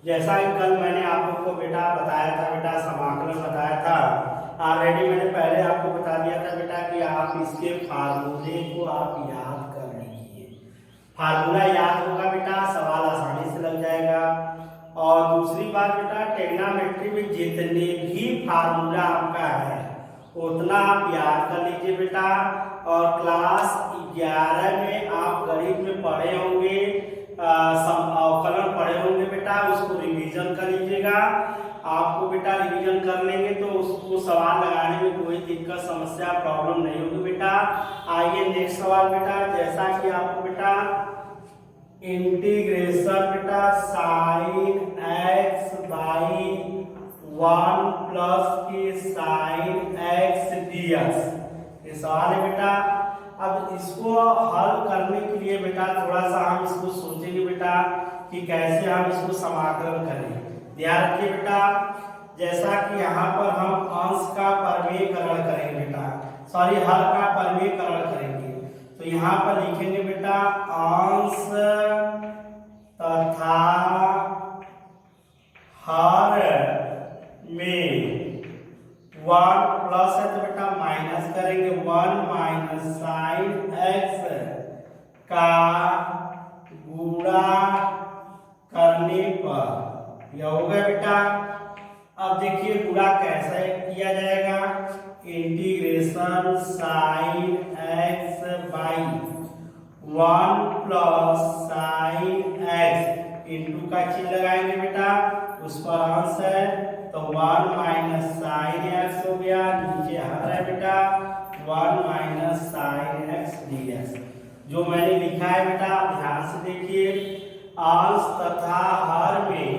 जैसा कि कल मैंने आप लोग को बेटा बताया था, बेटा समाकलन बताया था ऑलरेडी। मैंने पहले आपको बता दिया था बेटा कि आप इसके फार्मूले को आप याद कर लीजिए। फार्मूला याद होगा बेटा, सवाल आसानी से लग जाएगा। और दूसरी बात बेटा, ट्रिग्नोमेट्री में जितने भी फार्मूला आपका है उतना आप याद कर लीजिए बेटा। और क्लास 11 में आप गणित में पढ़े होंगे, अवकलन पढ़े होंगे बेटा, उसको रिवीजन कर लीजिएगा। आपको बेटा रिवीजन कर लेंगे तो उसको सवाल लगाने में कोई दिक्कत समस्या प्रॉब्लम नहीं होगी बेटा। आइए नेक्स्ट सवाल बेटा, जैसा कि आपको बेटा इंटीग्रेशन बेटा साइन एक्स बाई 1 प्लस के साइन एक्स डीएक्स ये सवाल है बेटा। अब इसको हल करने के लिए बेटा थोड़ा सा हम इसको सोचेंगे बेटा कि कैसे हम इसको समाकलन करें। ध्यान रखिए बेटा, जैसा कि यहाँ पर हम अंश का परमेयकरण करेंगे बेटा, सॉरी हर का परमेयकरण करेंगे। तो यहाँ पर लिखेंगे बेटा अंश तथा हर में 1 प्लस है तो बेटा माइनस करेंगे, 1 माइनस साइन एक्स का गुणा करने पर यह हो गया बेटा। अब देखिए गुणा कैसे किया जाएगा, integration sine x by 1 plus sign x into का चिन्ह लगाएंगे बेटा, उस पर अंश है तो 1 माइनस साइन एक्स हो गया, नीचे हर है बेटा 1 माइनस साइन एक्स डीएक्स। जो मैंने लिखा है बेटा आप ध्यान से देखिए, अंश तथा हर में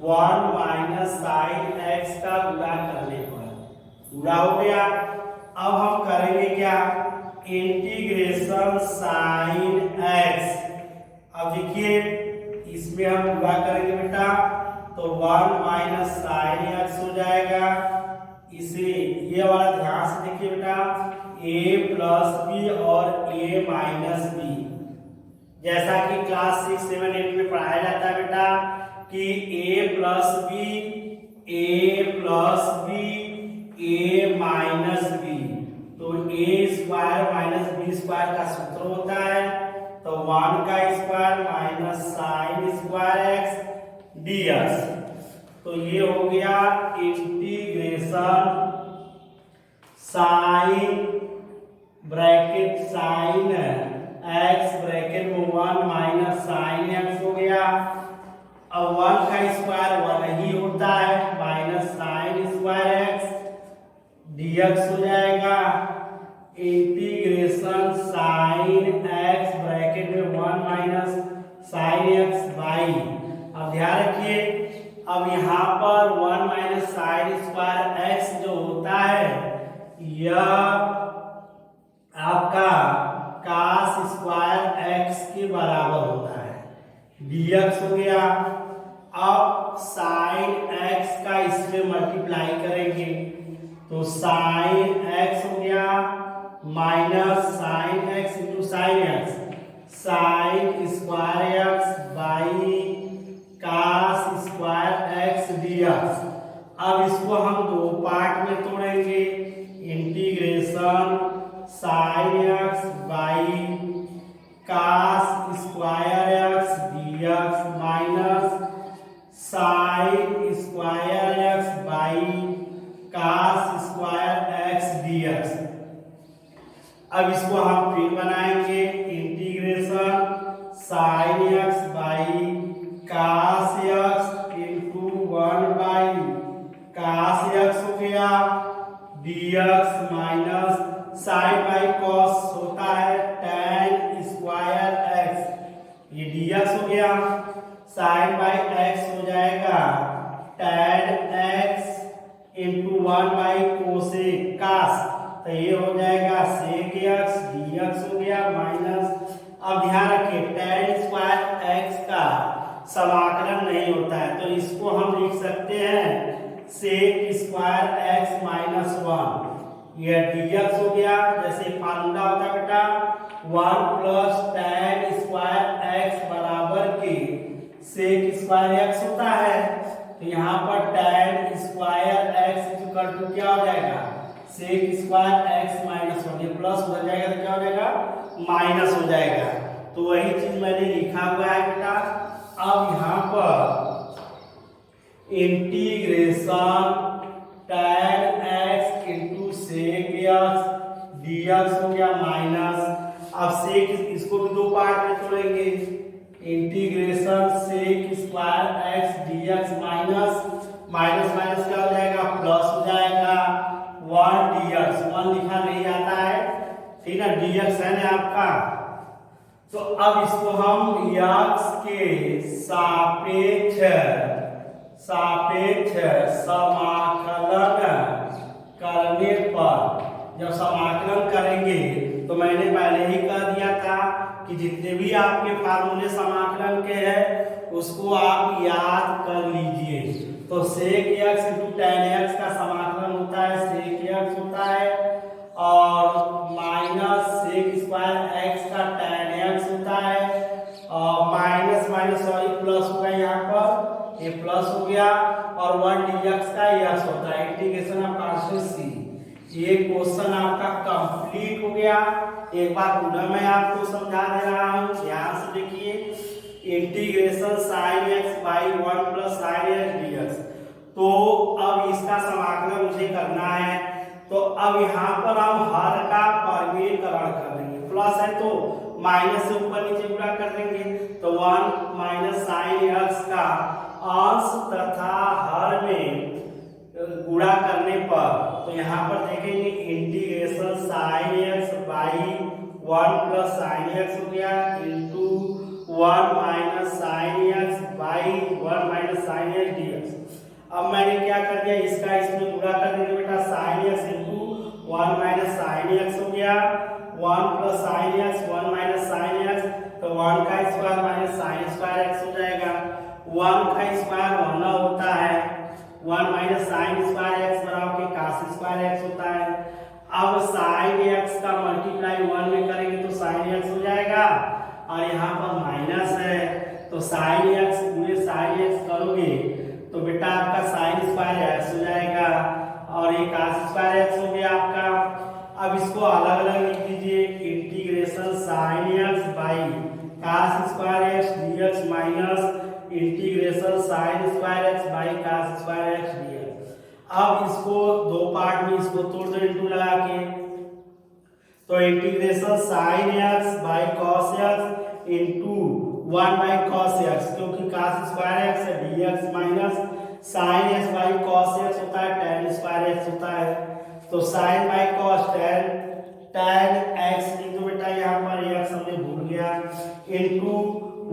1 माइनस साइन एक्स का गुणा करने पर गुणा हो गया। अब हम करेंगे क्या, इंटीग्रेशन साइन एक्स। अब देखिए इसमें हम गुणा करेंगे बेटा तो 1 माइनस साइन एक्स हो जाएगा। इसे ये वाला ध्यान से देखिए बेटा, a प्लस बी और a माइनस बी, जैसा कि क्लास 6, 7, 8 में पढ़ाया जाता है बेटा कि a plus b a minus b, तो a square minus b square का सूत्र होता है तो 1 का square minus sine square x dx. तो ये हो गया integration sine bracket sine x bracket में 1 माइनस साइन एक्स हो गया। अब 1 का स्क्वायर 1 ही होता है, minus sine square x dx हो जाएगा। इंटीग्रेशन साइन एक्स ब्रैकेट में 1 माइनस साइन एक्स बाई, अब ध्यान रखिए अब यहाँ पर 1 माइनस साइन स्क्वायर एक्स जो होता है यह आपका कास स्क्वायर एक्स के बराबर होता है, डीएक्स हो गया। अब साइन एक्स का इसमें मल्टीप्लाई करेंगे तो साइन एक्स हो गया minus sine x into sine x, sine square x by cos square x dx. अब इसको हम दो पार्ट में तोड़ेंगे, integration sine x by cos square x dx minus sine square x by cos square x dx. अब इसको हम फिर बनाएंगे, integration sine x by cos x into 1 by cos x हो गया dx minus sine by cos होता है tan square x, ये डीएक्स हो गया, साइन बाई एक्स हो जाएगा tan X into 1 by cosec cos, तो ये हो जाएगा सेक एक्स डीएक्स हो गया माइनस। अब ध्यान रखिए tan स्क्वायर एक्स का समाकलन नहीं होता है तो इसको हम लिख सकते हैं सेक स्क्वायर एक्स माइनस 1, यह डीएक्स हो गया। जैसे फार्मूला होता है बेटा 1 प्लस tan स्क्वायर एक्स बराबर के सेक स्क्वायर एक्स होता है, तो यहाँ पर tan square x equal to क्या हो जाएगा, सेक स्क्वायर एक्स माइनस 1, ये प्लस हो जाएगा तो क्या हो जाएगा माइनस हो जाएगा। तो वही चीज मैंने लिखा हुआ है बेटा। अब यहाँ पर integration tan x into sec x dx हो गया माइनस, अब सेक इसको भी दो पार्ट में तोड़ेंगे, integration sec square x dx minus minus minus क्या हो जाएगा प्लस हो जाएगा 1 dx, 1 लिखा नहीं जाता है ठीक है, dx है ना आपका। तो अब इसको हम x के सापेक्ष समाकलन करने पर, जब समाकलन करेंगे तो मैंने पहले ही कह दिया था कि जितने भी आपके फार्मूले समाकलन के हैं उसको आप याद कर लीजिए। तो sec x into tan x का समाकलन होता है सेक एक्स होता है, और माइनस सेक स्क्वायर एक्स का टेन एक्स होता है, और माइनस माइनस सॉरी प्लस हो गया, यहाँ पर ये प्लस हो गया, और 1 dx का एक्स होता है, इंटीग्रेशन ऑफ पार्शियल सी। ये क्वेश्चन आपका कंप्लीट हो गया। एक बार पुनः मैं आपको समझा दे रहा हूँ, ध्यान से देखिए, integration sine x by 1 plus sine x dx। तो अब इसका समाकलन मुझे करना है, तो अब यहाँ पर हम हर का परिमेयकरण कर देंगे, प्लस है तो माइनस से ऊपर नीचे गुणा कर देंगे, तो 1 माइनस साइन एक्स का अंश तथा हर में गुणा करने पर, तो यहाँ पर देखेंगे integration sine x by 1 plus sign x हो गया into 1 minus sine x by 1 minus sine x dx। अब मैंने क्या कर दिया, इसका इसमें गुणा कर देंगे बेटा, sign x into 1 minus sine x हो गया, 1 plus sine x 1 minus sine x, तो 1 का square minus sine square x हो जाएगा, 1 का स्क्वायर 1 होता है, 1 माइनस साइन स्क्वायर एक्स बराबर के cos स्क्वायर एक्स होता है। अब साइन एक्स का मल्टीप्लाई 1 में करेंगे तो साइन एक्स हो जाएगा, और यहाँ पर माइनस है तो साइन एक्स गुणे साइन एक्स करोगे तो बेटा आपका साइन स्क्वायर एक्स हो जाएगा, और ये cos स्क्वायर एक्स हो गया आपका। अब इसको अलग अलग लिख दीजिए, integration sine x by cos square x dx minus integration sign square x by cos square x dx। अब इसको दो पार्ट में इसको तोड़ दो इंटू लगा के, तो integration sine x by cos x into 1 by cos x, क्योंकि cos स्क्वायर एक्स है dx minus sine x by cos x होता है tan स्क्वायर एक्स होता है, तो साइन बाई cos tan एक्स लिख दो बेटा, यहाँ पर एक्स हमने भूल गया, into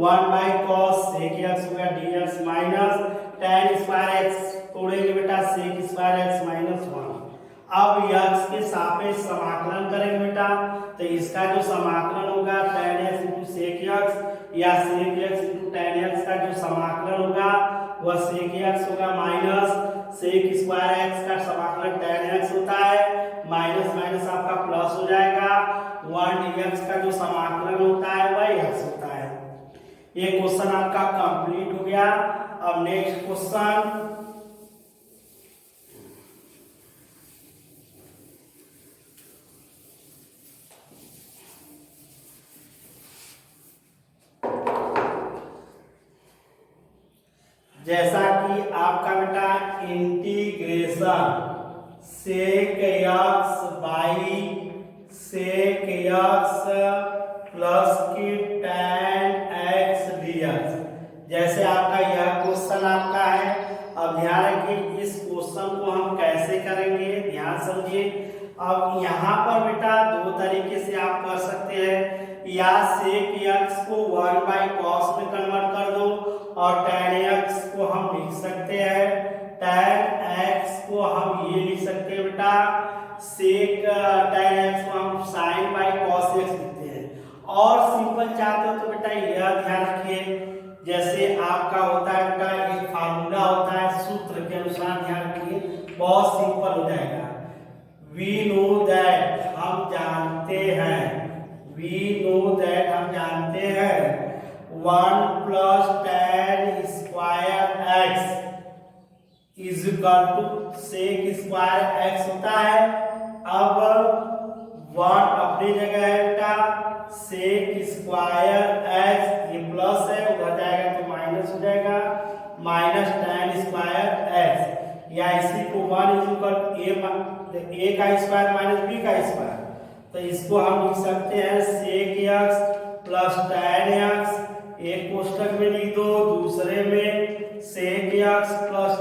1 by cos sec x हो गया dx माइनस tan स्क्वायर x तोड़ेंगे बेटा sec स्क्वायर x माइनस 1। अब x के सापेक्ष समाकलन करेंगे बेटा, तो इसका जो समाकलन होगा tan x into sec x या sec x into tan x का जो समाकलन होगा वह sec x होगा माइनस sec स्क्वायर x का समाकलन tan x होता है, माइनस माइनस आपका प्लस हो जाएगा, 1 dx का जो समाकलन होता है वह x होता है। ये क्वेश्चन आपका कंप्लीट हो गया। अब नेक्स्ट क्वेश्चन, जैसा कि आपका बेटा integration sec x by sec x plus की tan x dx, जैसे आपका यह क्वेश्चन आपका है। अब ध्यान रखिए इस क्वेश्चन को हम कैसे करेंगे, ध्यान समझिए। अब यहाँ पर बेटा दो तरीके से आप कर सकते हैं, या सेक x को 1 बाई cos में कन्वर्ट कर दो, और tan x को हम लिख सकते हैं, tan x को हम ये लिख सकते हैं बेटा, सेक tan x को हम sin बाई cos x लिखते हैं। और सिंपल चाहते हो तो बेटा यह ध्यान रखिए, जैसे आपका होता है बेटा एक फार्मूला होता है, सूत्र के अनुसार ध्यान रखिए, बहुत सिंपल हो जाएगा। वी नो दैट हम जानते हैं, वी नो दैट हम जानते हैं 1 plus tan x is equal to sec square x होता है। अब 1 अपनी जगह है बेटा, सेक स्क्वायर एक्स ये प्लस है, उधर जाएगा तो माइनस हो जाएगा, माइनस tan स्क्वायर एक्स, या इसी को 1 इज इक्वल ए का स्क्वायर माइनस बी का स्क्वायर, तो इसको हम लिख सकते हैं sec x plus tan x, एक कोष्टक में लिख दो, दूसरे में सेक एक्स प्लस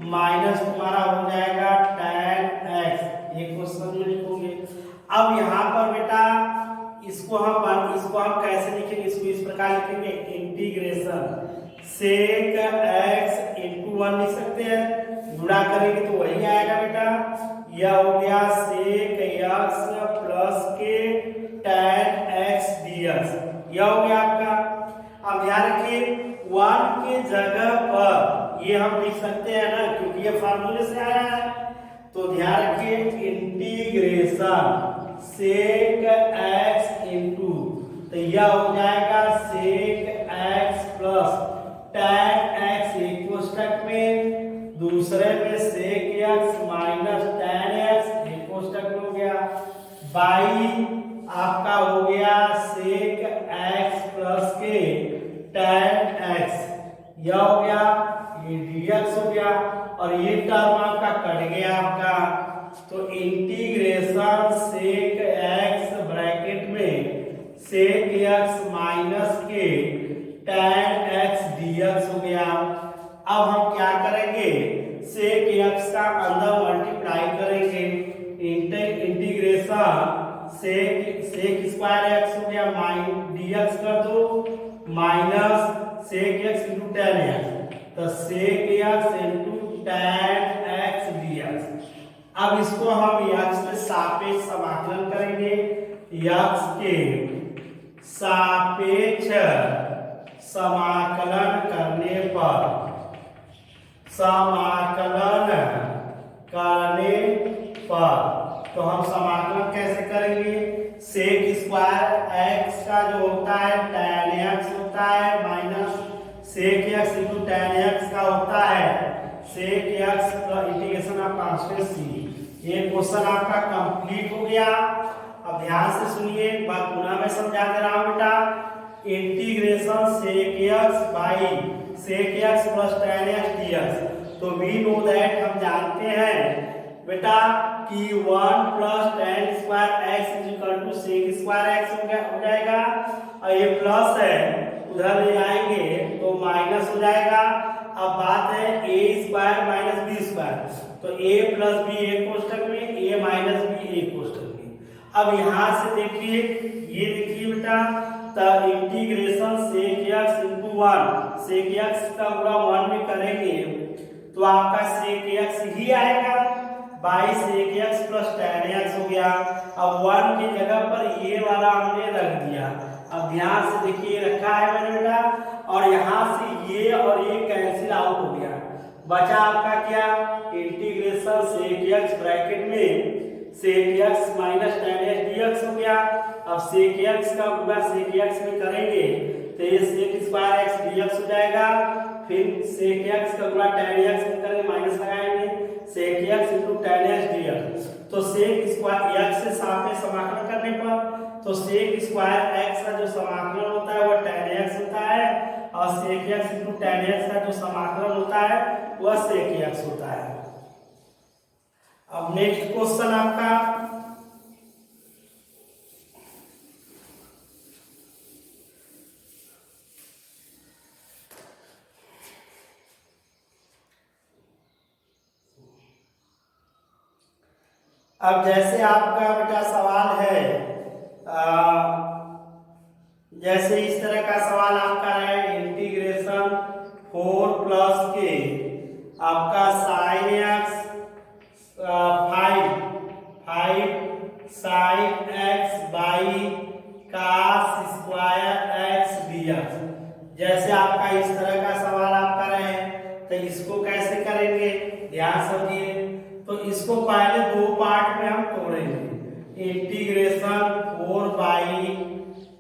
माइनस तुम्हारा हो जाएगा tan एक्स, ये क्वेश्चन में लिखोगे। अब यहाँ पर बेटा इसको हम कैसे लिखेंगे, इसको इस प्रकार लिखेंगे इंटीग्रेशन सेक एक्स इंटू 1 लिख सकते हैं, गुणा करेंगे तो वही आएगा बेटा, यह हो गया सेक एक्स प्लस के tan एक्स dx, यह हो गया आपका। अब ध्यान रखिए 1 के जगह पर ये हम लिख सकते हैं ना, क्योंकि ये फार्मूले से आया है, तो ध्यान रखिए इंटीग्रेशन सेक एक्स इंटू, तो यह हो जाएगा sec x plus tan x एक कोष्टक में, दूसरे में sec x minus tan x एक कोष्टक में हो गया, बाई आपका हो गया सेक एक्स प्लस के tan एक्स, यह हो गया, ये dx हो गया, और ये टर्म आपका कट गया आपका, तो इंटीग्रेशन सेक एक्स ब्रैकेट में सेक एक्स माइनस के tan एक्स dx हो गया। अब हम क्या करेंगे, सेक एक्स का अंदर मल्टीप्लाई करेंगे, इंटीग्रेशन सेक स्क्वायर एक्स हो गया dx कर दो minus sec x into tan X, तो sec x into tan x dx। अब इसको हम x के सापेक्ष समाकलन करेंगे, x के सापेक्ष समाकलन करने पर तो हम समाकलन कैसे करेंगे, सेक स्क्वायर एक्स का जो होता है tan एक्स होता है minus sec x into tan x का होता है सेक एक्स का इंटीग्रेशन ऑफ कांस्टेंट सी। ये क्वेश्चन आपका कंप्लीट हो गया। अब ध्यान से सुनिए, एक बात पुनः मैं समझा दे रहा हूं बेटा, integration sec x by sec x plus tan x dx, तो वी नो दैट हम जानते हैं बेटा कि 1 plus tan square x is equal to sec square x हो जाएगा, और ये प्लस है उधर ले जाएंगे तो माइनस हो जाएगा। अब बात है ए स्क्वायर माइनस बी स्क्वायर, तो ए प्लस बी एक कोष्टक में, ए माइनस बी एक कोष्टक में। अब यहाँ से देखिए, ये देखिए बेटा, तो integration sec x into 1, sec x का गुणा 1 में करेंगे तो आपका सेक एक्स ही आएगा, by sec x plus tan x हो गया। अब 1 की जगह पर ये वाला हमने रख दिया। अब ध्यान से देखिए, रखा है मैंने बेटा, और यहाँ से ये और ये कैंसिल आउट हो गया, बचा आपका क्या, इंटीग्रेशन सेक एक्स ब्रैकेट में sec x minus tan x dx हो गया। अब सेक एक्स का गुणा सेक एक्स में करेंगे तो ये सेक स्क्वायर एक्स dx हो जाएगा, फिर सेक एक्स का गुणा tan एक्स में करेंगे माइनस लगाएंगे sec x into tan x dx, तो सेक स्क्वायर एक्स से सापेक्ष समाकलन करने पर तो सेक स्क्वायर एक्स का जो समाकलन होता है वो tan एक्स होता है, और sec x into tan x का जो समाकलन होता है वह सेक एक्स होता है। अब नेक्स्ट क्वेश्चन आपका, अब जैसे आपका बेटा सवाल है, जैसे इस तरह का सवाल आपका है, इंटीग्रेशन 4 प्लस के आपका sine x 5 sine x by cos square x dx। जैसे आपका इस तरह का सवाल आपका रहे तो इसको कैसे करेंगे, ध्यान समझिए। तो इसको पहले दो पार्ट में हम तोड़ेंगे, integration 4 by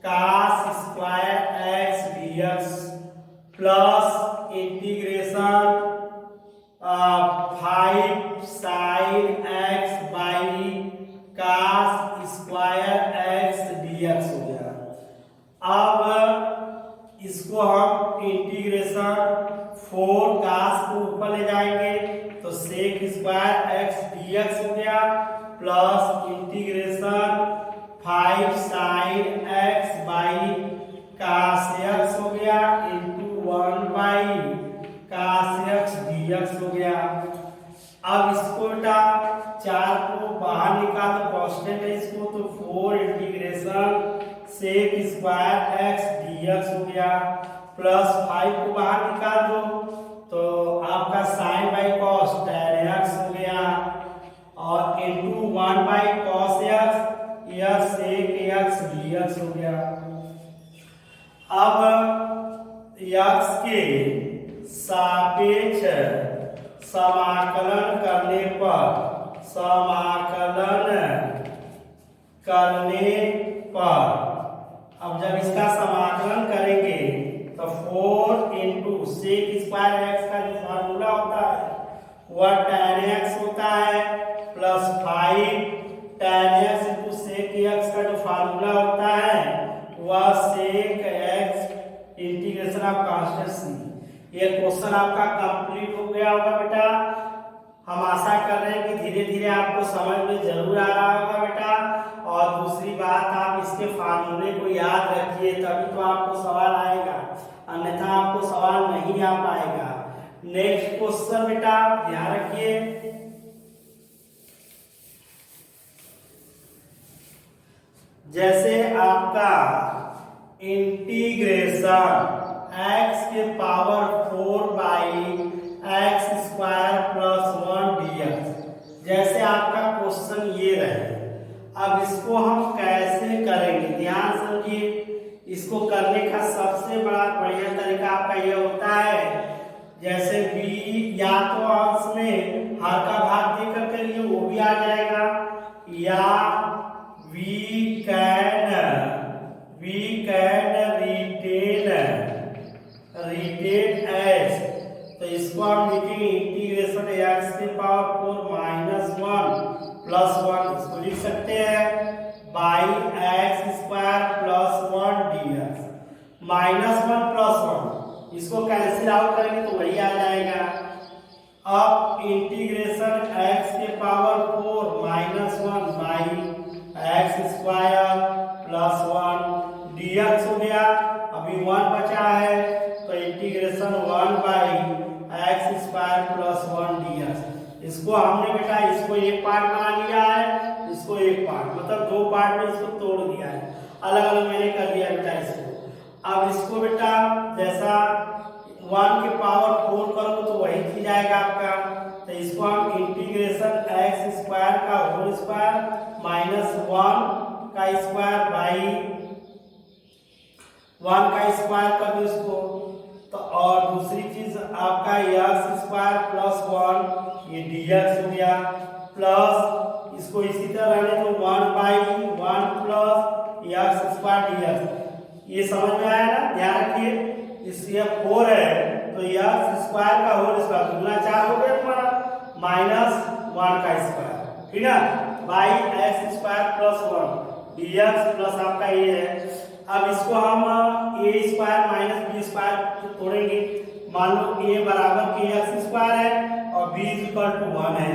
cos square x dx plus integration 5 sine x by cos square x dx हो गया। अब इसको हम इंटीग्रेशन 4 कास को ऊपर ले जाएंगे तो सेक स्क्वायर एक्स डीएक्स हो गया plus integration 5 sine x by cos x हो गया into 1 by cos x dx हो गया। अब इसको बेटा 4 को बाहर निकालो, कांस्टेंट है इसको, तो 4 integration sec square x dx हो गया प्लस 5 को बाहर निकाल दो तो आपका sine by cos tan x हो गया और इनटू 1 बाई कॉस x यह सेक x dx हो गया। अब x के सापेक्ष समाकलन करने पर अब जब इसका समाकलन करेंगे तो 4 इंटू सेक स्क्वायर एक्स का जो फार्मूला होता है वह tan x होता है plus 5 tan x into sec x का जो फार्मूला होता है वह sec x integration of constant c। ये क्वेश्चन आपका कंप्लीट हो गया होगा बेटा। हम आशा कर रहे हैं कि धीरे धीरे आपको समझ में जरूर आ रहा होगा बेटा। और दूसरी बात, आप इसके फार्मूले को याद रखिए तभी तो आपको सवाल आएगा, अन्यथा आपको सवाल नहीं आ पाएगा। नेक्स्ट क्वेश्चन बेटा ध्यान रखिए, जैसे आपका इंटीग्रेशन x के power 4 by x square plus 1 dx, जैसे आपका क्वेश्चन ये रहे। अब इसको हम कैसे करेंगे ध्यान समझिए। इसको करने का सबसे बढ़िया तरीका आपका ये होता है, जैसे v या तो अंश में हर का भाग देकर के लिए वो भी आ जाएगा, या वी कैन रिटेन एस, तो इसको हम लिखेंगे इंटीग्रेशन x के पावर 4 माइनस 1 प्लस 1, इसको लिख सकते हैं by x square plus 1 dx, minus 1 plus 1, इसको कैंसिल आउट करेंगे तो वही आ जाएगा। अब इंटीग्रेशन x के power 4 minus 1 by x square plus 1 dx हो गया। अभी 1 बचा है तो integration 1 by x square plus 1 dx, इसको हमने बेटा इसको एक पार्ट बना लिया है, इसको एक पार्ट, मतलब 2 पार्ट में इसको तोड़ दिया है, अलग अलग मैंने कर दिया बेटा इसको। अब इसको बेटा जैसा 1 के पावर 4 करो तो वही चीज आएगा आपका, तो इसको हम इंटीग्रेशन एक्स स्क्वायर का होल स्क्वायर माइनस 1 का स्क्वायर बाई 1 का स्क्वायर कर दो इसको, तो और दूसरी चीज आपका एक्स स्क्वायर प्लस 1 ये dx हो गया, प्लस इसको इसी तरह रहने तो 1 by 1 plus x square dx। ये समझ में आया ना, ध्यान रखिए। इसलिए 4 है तो एक्स स्क्वायर का होल स्क्वायर दुगना 4 हो गया तुम्हारा, माइनस 1 का स्क्वायर, ठीक है, by x square plus 1 dx plus आपका ये है। अब इसको हम a square minus b square तोड़ेंगे, मान लो a बराबर के एक्स स्क्वायर है और b इक्वल टू 1 है।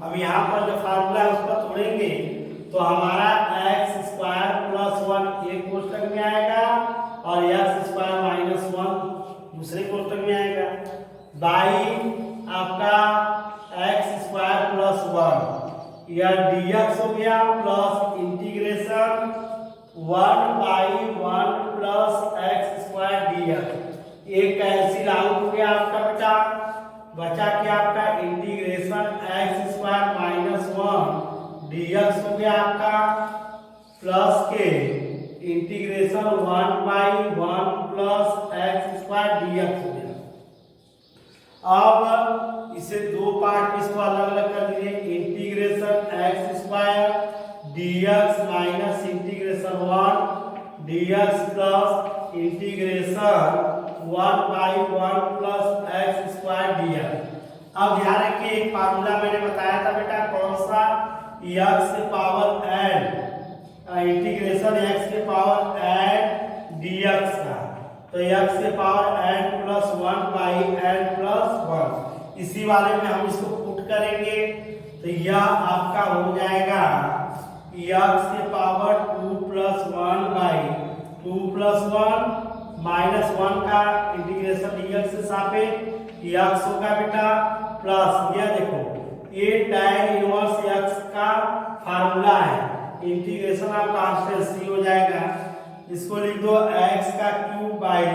अब यहाँ पर जो फार्मूला है उसका तोड़ेंगे तो हमारा एक्स स्क्वायर प्लस 1 एक कोष्टक में आएगा और एक्स स्क्वायर माइनस 1 दूसरे कोष्टक में आएगा, बाई आपका एक्स स्क्वायर प्लस 1 यह dx हो गया plus integration 1 by 1 plus x square dx, एक कैंसिल आउट हो गया आपका बेटा, बचा क्या आपका integration x square minus 1 dx हो गया आपका प्लस के integration 1 by 1 plus x square dx हो गया। अब इसे 2 पार्ट में इसको अलग अलग कर दीजिए, integration x square dx minus integration 1 dx plus integration 1 by 1 plus x से पावर n इंटीग्रेशन x के पावर n dx का, तो x से power n plus 1 by n plus 1, इसी वाले में हम इसको पुट करेंगे तो यह आपका हो जाएगा x से power 2 plus 1 by 2 plus 1 minus 1 का इंटीग्रेशन dx से सापेक्ष x होगा बेटा, प्लस यह देखो ये tan इनवर्स x का फार्मूला है, इंटीग्रेशन ऑफ कांस्टेंट c हो जाएगा, इसको लिख दो x का cube by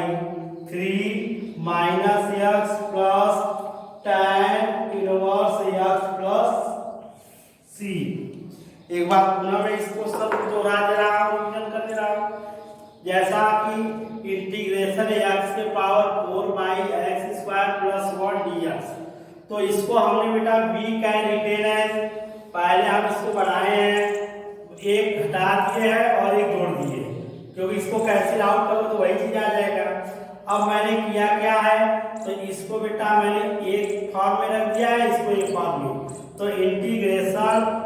3 minus x plus tan inverse x plus c। एक बार पुनः मैं इस क्वेश्चन को दोहरा दे रहा हूँ, रिवीजन कर दे रहा हूँ। जैसा कि इंटीग्रेशन x के power 4 by x square plus 1 dx, तो इसको हमने बेटा v कैन रिटेन है, पहले हम इसको बढ़ाए हैं, एक घटा दिए हैं और एक जोड़ दिए, क्योंकि इसको कैंसिल आउट करो तो वही चीज आ जाएगा। अब मैंने किया क्या है, तो इसको बेटा मैंने एक फॉर्म में रख दिया है, इसको एक फॉर्म में, तो इंटीग्रेशन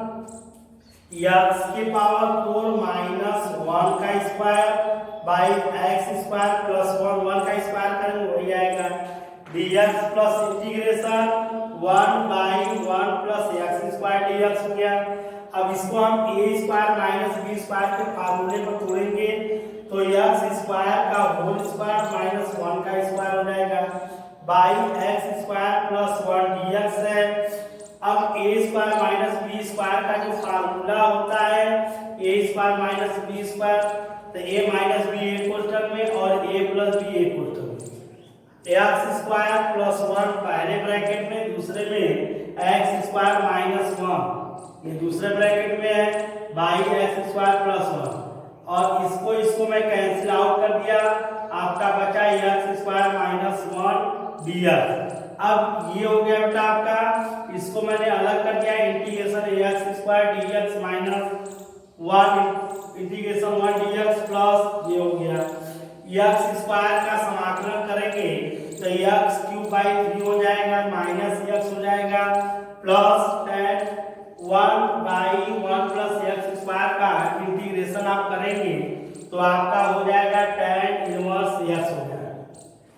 x के पावर 4 माइनस 1 का square by x square plus 1 का स्क्वायर करेंगे वही आएगा dx plus integration 1 by 1 plus x square dx हो गया। अब इसको हम a square minus b square के फार्मूले में तोड़ेंगे तो x स्क्वायर का होल स्क्वायर माइनस 1 का स्क्वायर हो जाएगा by x square plus 1 dx है। अब a square minus b square का जो फार्मूला होता है a square minus b square, तो a माइनस b एक कोष्ठक में और a प्लस b एक कोष्ठक में, एक्स स्क्वायर प्लस 1 पहले ब्रैकेट में, दूसरे में एक्स स्क्वायर माइनस 1 ये दूसरे ब्रैकेट में है बाई एक्स स्क्वायर प्लस 1, और इसको मैं कैंसिल आउट कर दिया, आपका बचा एक्स स्क्वायर माइनस 1 dx। अब ये हो गया बेटा आपका, इसको मैंने अलग कर दिया, integration x square dx minus 1 integration 1 dx plus ये हो गया एक्स स्क्वायर का समाकलन करेंगे तो एक्स क्यूब बाई 3 हो जाएगा माइनस एक्स हो जाएगा plus tan 1 by 1 plus x square का इंटीग्रेशन आप करेंगे तो आपका हो जाएगा tan इनवर्स एक्स हो जाएगा,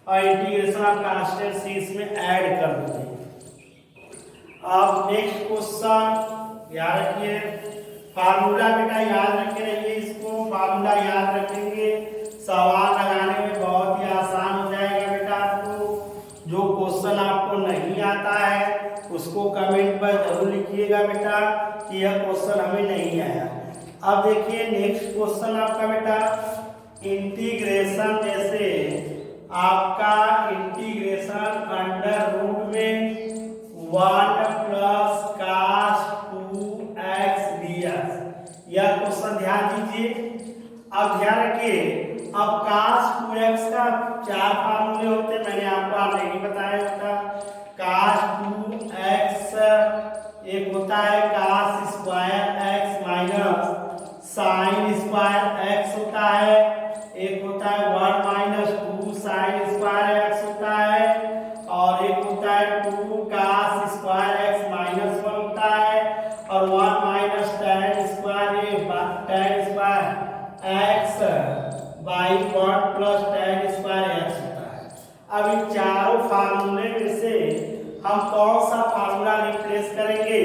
और इंटीग्रेशन आप कांस्टेंट c इसमें ऐड कर दीजिए। अब नेक्स्ट क्वेश्चन याद रखिए, फार्मूला बेटा याद रखे रहिए, इसको फार्मूला याद रखेंगे, सवाल लगाने में बहुत ही आसान हो जाएगा बेटा। आपको जो क्वेश्चन आपको नहीं आता है उसको कमेंट पर जरूर लिखिएगा बेटा कि यह क्वेश्चन हमें नहीं आया। अब देखिए नेक्स्ट क्वेश्चन आपका बेटा इंटीग्रेशन, जैसे आपका इंटीग्रेशन अंडर रूट में 1 प्लस cos 2x dx, यह क्वेश्चन ध्यान दीजिए। अब ध्यान रखिए, अब cos 2x का 4 फार्मूले होते हैं, मैंने आपको ऑलरेडी बताया था। cos 2x एक होता है cos square x minus sin square x होता है, एक होता है 1 माइनस 2 sin स्क्वायर x होता है, और एक होता है 2 cos स्क्वायर x माइनस 1 होता है, और 1 minus tan square x by 1 plus tan square x होता है। अब इन चारों फार्मूले में से हम कौन सा फार्मूला रिप्लेस करेंगे?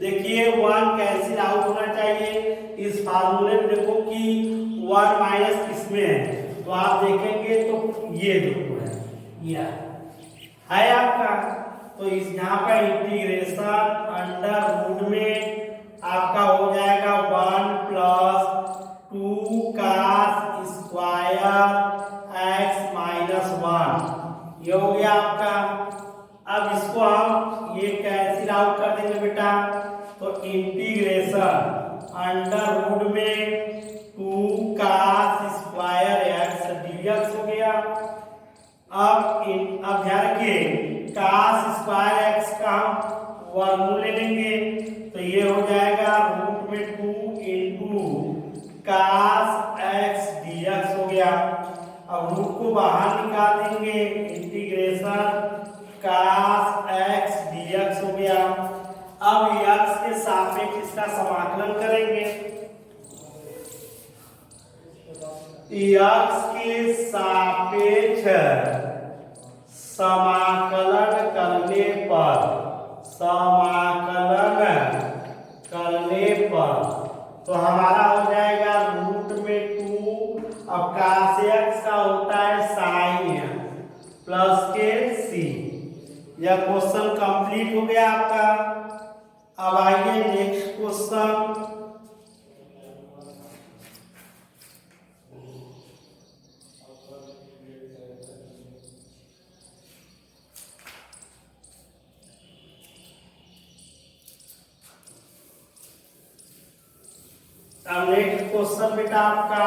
देखिए 1 कैंसिल आउट होना चाहिए, इस फार्मूले में देखो कि 1 माइनस किसमें है, तो आप देखेंगे तो ये देखो है, है आपका, तो इस यहाँ पर इंटीग्रेशन अंडर रूट में आपका हो जाएगा 1 plus 2 cos square x minus 1, ये हो गया आपका। अब इसको हम ये कैंसिल आउट कर देंगे बेटा, तो इंटीग्रेशन अंडर रूट में 2 cos स्क्वायर x dx हो गया। अब ध्यान रखिए cos स्क्वायर x का हम वर्गमूल ले लेंगे, तो ये हो जाएगा रूट में 2 इंटू cos x dx हो गया। अब रूट को बाहर निकाल देंगे, इंटीग्रेशन cos x dx हो गया। अब x के सापेक्ष इसका समाकलन x के सापेक्ष समाकलन करने पर तो हमारा हो जाएगा रूट में 2। अब cos x का होता है sin प्लस के c। यह क्वेश्चन कंप्लीट हो गया आपका। अब आइए नेक्स्ट क्वेश्चन। अब नेक्स्ट क्वेश्चन बेटा आपका